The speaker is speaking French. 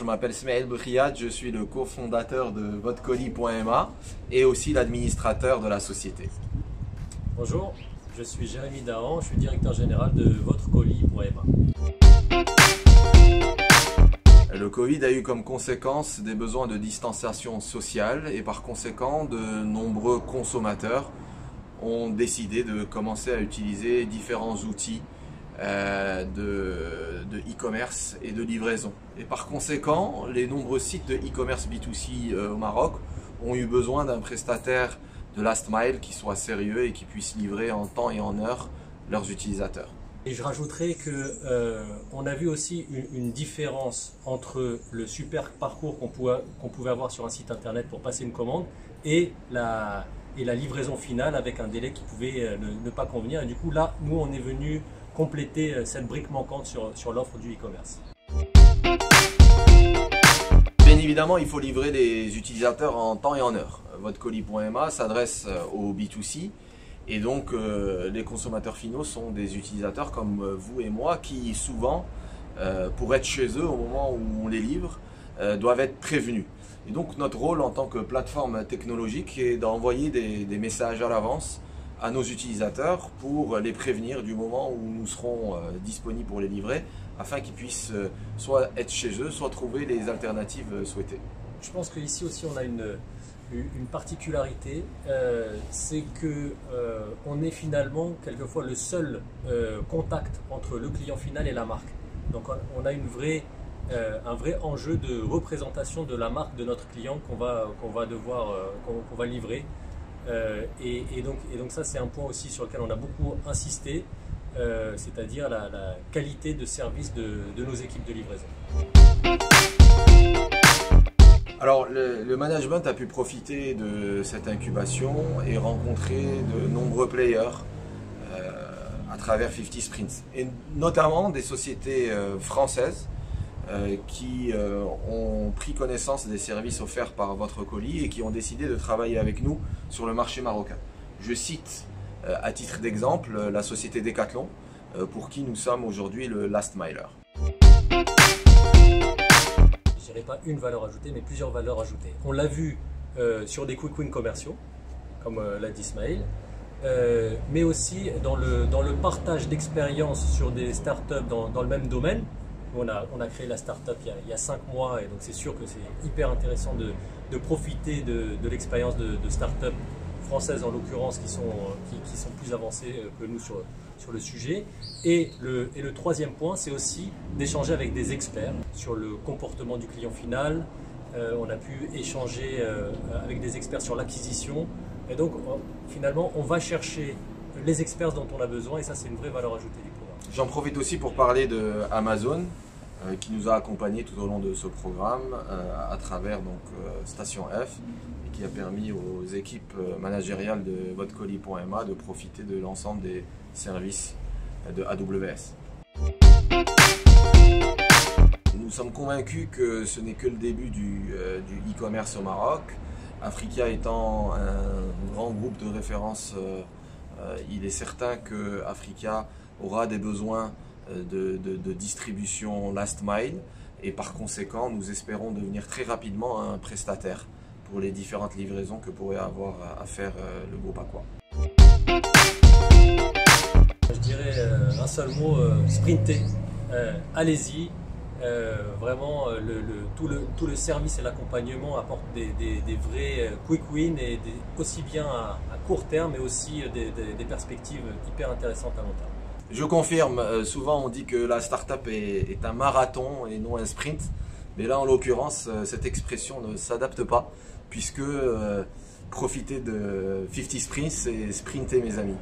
m'appelle Smaïl Briad, je suis le cofondateur de Votrecolis.ma et aussi l'administrateur de la société. Bonjour, je suis Jérémy Dahan, je suis directeur général de Votrecolis.ma. Le Covid a eu comme conséquence des besoins de distanciation sociale et par conséquent de nombreux consommateurs ont décidé de commencer à utiliser différents outils de e-commerce et de livraison. Et par conséquent, les nombreux sites de e-commerce B2C au Maroc ont eu besoin d'un prestataire de last mile qui soit sérieux et qui puisse livrer en temps et en heure leurs utilisateurs. Et je rajouterai qu'on a vu aussi une différence entre le super parcours qu'on pouvait avoir sur un site internet pour passer une commande et la livraison finale avec un délai qui pouvait ne pas convenir. Et du coup là, nous on est venu compléter cette brique manquante sur l'offre du e-commerce. Bien évidemment, il faut livrer les utilisateurs en temps et en heure. Votrecolis.ma s'adresse au B2C et donc les consommateurs finaux sont des utilisateurs comme vous et moi qui souvent, pour être chez eux au moment où on les livre, doivent être prévenus. Et donc notre rôle en tant que plateforme technologique est d'envoyer des messages à l'avance à nos utilisateurs pour les prévenir du moment où nous serons disponibles pour les livrer afin qu'ils puissent soit être chez eux, soit trouver les alternatives souhaitées. Je pense qu'ici aussi on a une particularité, c'est que on est finalement quelquefois le seul contact entre le client final et la marque. Donc on a un vrai enjeu de représentation de la marque de notre client qu'on va livrer. Et donc ça c'est un point aussi sur lequel on a beaucoup insisté, c'est-à-dire la qualité de service de nos équipes de livraison. Alors le management a pu profiter de cette incubation et rencontrer de nombreux players à travers 50 Sprints et notamment des sociétés françaises qui ont pris connaissance des services offerts par Votrecolis et qui ont décidé de travailler avec nous sur le marché marocain. Je cite à titre d'exemple la société Decathlon pour qui nous sommes aujourd'hui le last miler. Je dirais pas une valeur ajoutée mais plusieurs valeurs ajoutées. On l'a vu sur des quick wins commerciaux comme l'a dit Smaïl, mais aussi dans le partage d'expériences sur des startups dans le même domaine. On a créé la start-up il y a 5 mois et donc c'est sûr que c'est hyper intéressant de profiter de l'expérience de start-up françaises en l'occurrence qui sont plus avancées que nous sur le sujet. Et le troisième point, c'est aussi d'échanger avec des experts sur le comportement du client final. On a pu échanger avec des experts sur l'acquisition. Et donc finalement, on va chercher les experts dont on a besoin et ça c'est une vraie valeur ajoutée du programme. J'en profite aussi pour parler de Amazon qui nous a accompagnés tout au long de ce programme à travers donc, Station F et qui a permis aux équipes managériales de Votrecolis.ma de profiter de l'ensemble des services de AWS. Nous sommes convaincus que ce n'est que le début du e-commerce au Maroc. Africa étant un grand groupe de référence, il est certain que Africa aura des besoins de distribution last mile et par conséquent nous espérons devenir très rapidement un prestataire pour les différentes livraisons que pourrait avoir à faire le groupe Aqua. Je dirais un seul mot, sprinter, allez-y, vraiment tout le service et l'accompagnement apportent des vrais quick wins et aussi bien à court terme mais aussi des perspectives hyper intéressantes à long terme. Je confirme, souvent on dit que la start-up est un marathon et non un sprint, mais là en l'occurrence cette expression ne s'adapte pas puisque profiter de 50 sprints c'est sprinter mes amis.